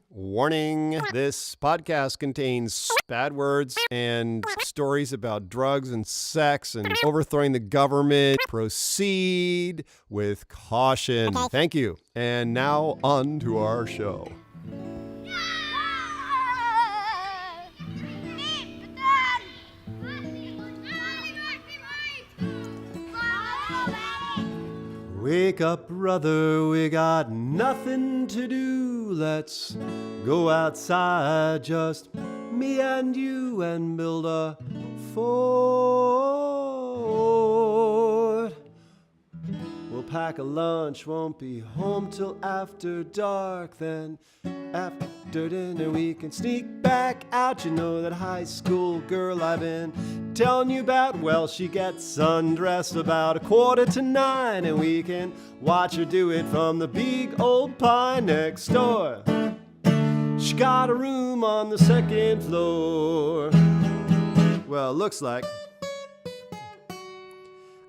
Warning, this podcast contains bad words and stories about drugs and sex and overthrowing the government. Proceed with caution. Thank you. And now on to our show. Wake up, brother, we got nothing to do. Let's go outside, just me and you, and build a fort. We'll pack a lunch, won't be home till after dark. Then after dinner we can sneak back out. You know that high school girl I've been telling you about? Well, she gets undressed about 8:45, and we can watch her do it from the big old pine next door. She got a room on the second floor. Well, looks like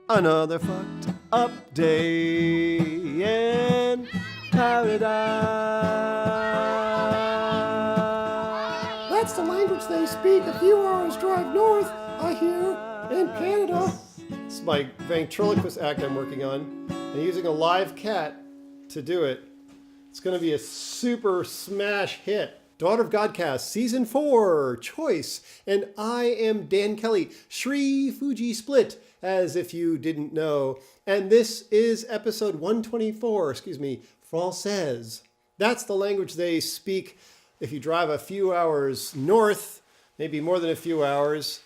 another fucked up day in paradise. That's the language they speak a few hours drive north, I hear, in Canada. It's my ventriloquist act I'm working on. I'm using a live cat to do it. It's going to be a super smash hit. Daughter of Godcast, Season 4, Choice. And I am Dan Kelly, Shri Fuji Split, as if you didn't know. And this is episode 124, Française. That's the language they speak if you drive a few hours north, maybe more than a few hours,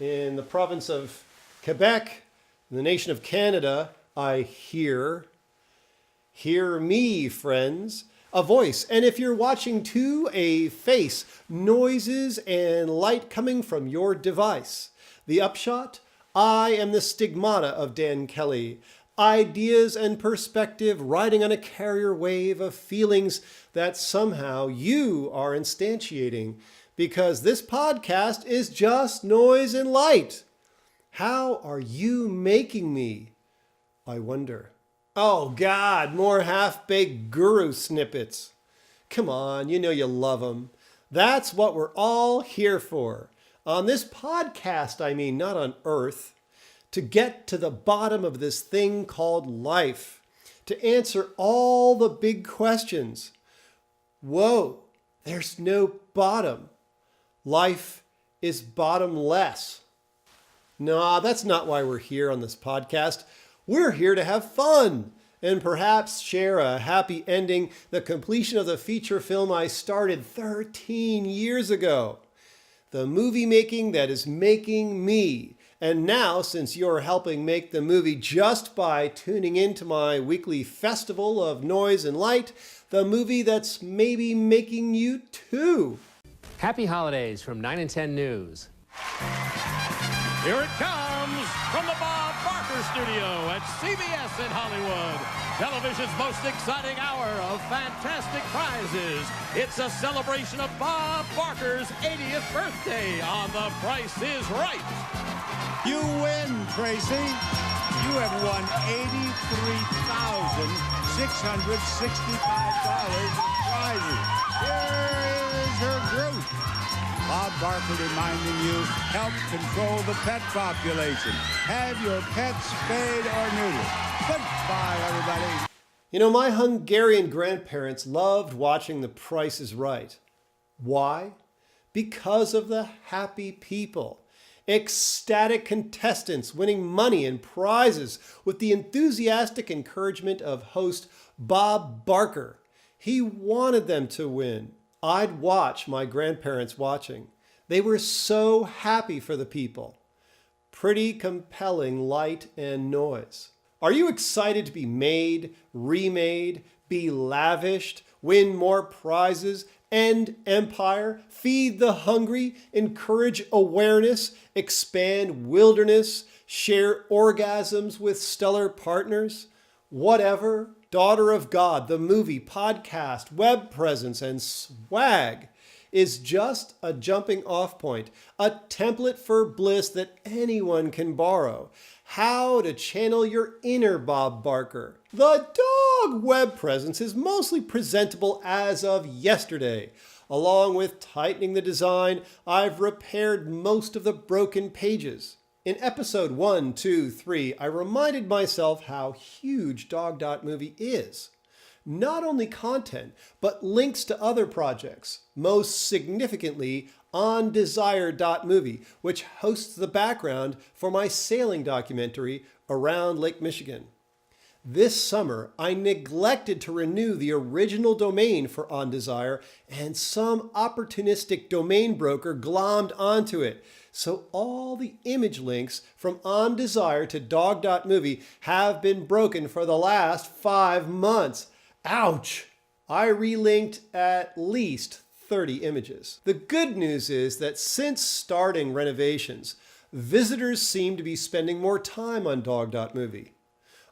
in the province of Quebec, in the nation of Canada. I hear me, friends, a voice. And if you're watching to a face, noises and light coming from your device. The upshot, I am the stigmata of Dan Kelly. Ideas and perspective riding on a carrier wave of feelings that somehow you are instantiating, because this podcast is just noise and light. How are you making me, I wonder? Oh God, more half-baked guru snippets. Come on, you know you love them. That's what we're all here for. On this podcast, I mean, not on Earth. To get to the bottom of this thing called life. To answer all the big questions. Whoa, there's no bottom. Life is bottomless. Nah, that's not why we're here on this podcast. We're here to have fun and perhaps share a happy ending, the completion of the feature film I started 13 years ago. The movie making that is making me. And now, since you're helping make the movie just by tuning into my weekly festival of noise and light, the movie that's maybe making you too. Happy holidays from 9 and 10 News. Here it comes from the Bob Barker Studio at CBS in Hollywood. Television's most exciting hour of fantastic prizes. It's a celebration of Bob Barker's 80th birthday on The Price is Right. You win, Tracy. You have won $83,665 in prizes. Here is her group. Bob Barker reminding you, help control the pet population. Have your pets spayed or neutered. Goodbye, everybody. You know, my Hungarian grandparents loved watching The Price is Right. Why? Because of the happy people. Ecstatic contestants winning money and prizes with the enthusiastic encouragement of host Bob Barker. He wanted them to win. I'd watch my grandparents watching. They were so happy for the people. Pretty compelling light and noise. Are you excited to be made, remade, be lavished, win more prizes, end empire, feed the hungry, encourage awareness, expand wilderness, share orgasms with stellar partners? Whatever, Daughter of God, the movie, podcast, web presence, and swag is just a jumping off point, a template for bliss that anyone can borrow. How to channel your inner Bob Barker. The dog web presence is mostly presentable as of yesterday. Along with tightening the design, I've repaired most of the broken pages. In episode 1, 2, 3, I reminded myself how huge Dog.movie is. Not only content, but links to other projects, most significantly on Desire.movie, which hosts the background for my sailing documentary around Lake Michigan. This summer, I neglected to renew the original domain for On Desire, and some opportunistic domain broker glommed onto it. So all the image links from On Desire to Dog.movie have been broken for the last 5 months. Ouch! I relinked at least 30 images. The good news is that since starting renovations, visitors seem to be spending more time on Dog.movie.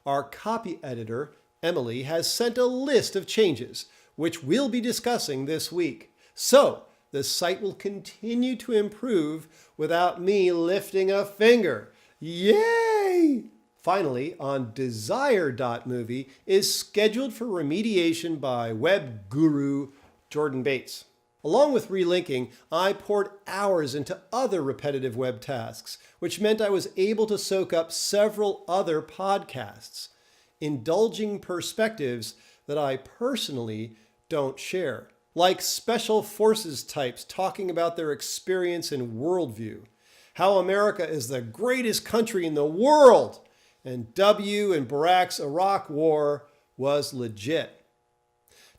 Our copy editor, Emily, has sent a list of changes, which we'll be discussing this week. So, the site will continue to improve without me lifting a finger. Yay! Finally, On Desire.movie is scheduled for remediation by web guru Jordan Bates. Along with relinking, I poured hours into other repetitive web tasks, which meant I was able to soak up several other podcasts, indulging perspectives that I personally don't share, like special forces types talking about their experience and worldview, how America is the greatest country in the world, and W and Barack's Iraq War was legit.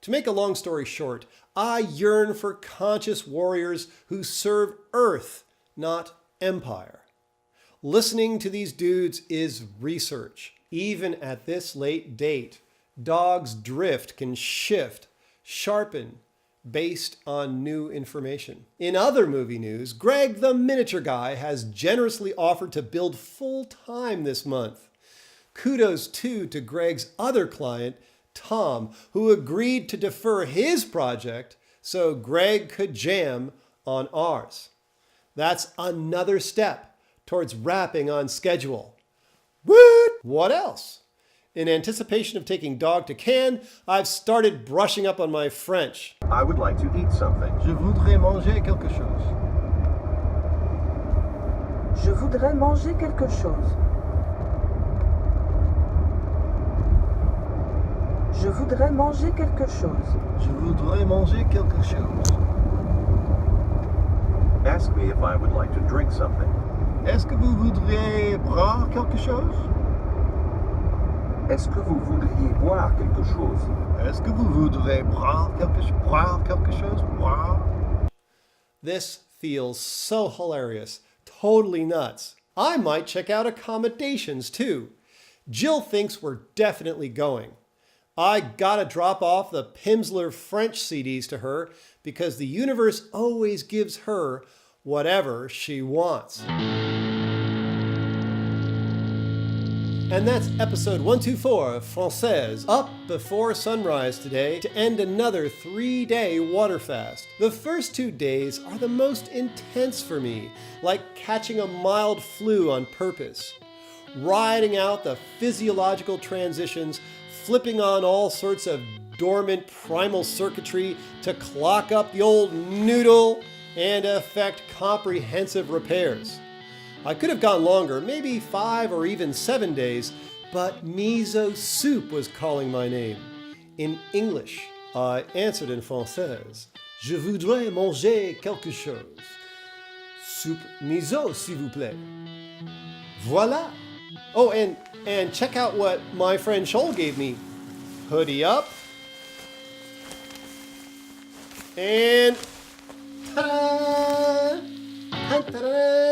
To make a long story short, I yearn for conscious warriors who serve Earth, not empire. Listening to these dudes is research. Even at this late date, dogs' drift can shift, sharpen, based on new information. In other movie news, Greg the Miniature Guy has generously offered to build full-time this month. Kudos too to Greg's other client, Tom, who agreed to defer his project so Greg could jam on ours. That's another step towards wrapping on schedule. Woot! What else? In anticipation of taking Dog to Cannes, I've started brushing up on my French. I would like to eat something. Je voudrais manger quelque chose. Je voudrais manger quelque chose. Je voudrais manger quelque chose. Je voudrais manger quelque chose. Ask me if I would like to drink something. Est-ce que vous voudriez boire quelque chose? Est-ce que vous voudriez boire quelque chose? Est-ce que vous voudrez boire quelque chose? Boire? This feels so hilarious, totally nuts. I might check out accommodations too. Jill thinks we're definitely going. I gotta drop off the Pimsleur French CDs to her because the universe always gives her whatever she wants. And that's episode 124 of Française, up before sunrise today to end another 3-day water fast. The first 2 days are the most intense for me, like catching a mild flu on purpose. Riding out the physiological transitions, flipping on all sorts of dormant primal circuitry to clock up the old noodle and effect comprehensive repairs. I could have gone longer, maybe 5 or even 7 days, but miso soup was calling my name. In English, I answered in Française. Je voudrais manger quelque chose. Soup miso, s'il vous plaît. Voila! Oh, and check out what my friend Scholl gave me. Hoodie up. And ta-da! Ta-da!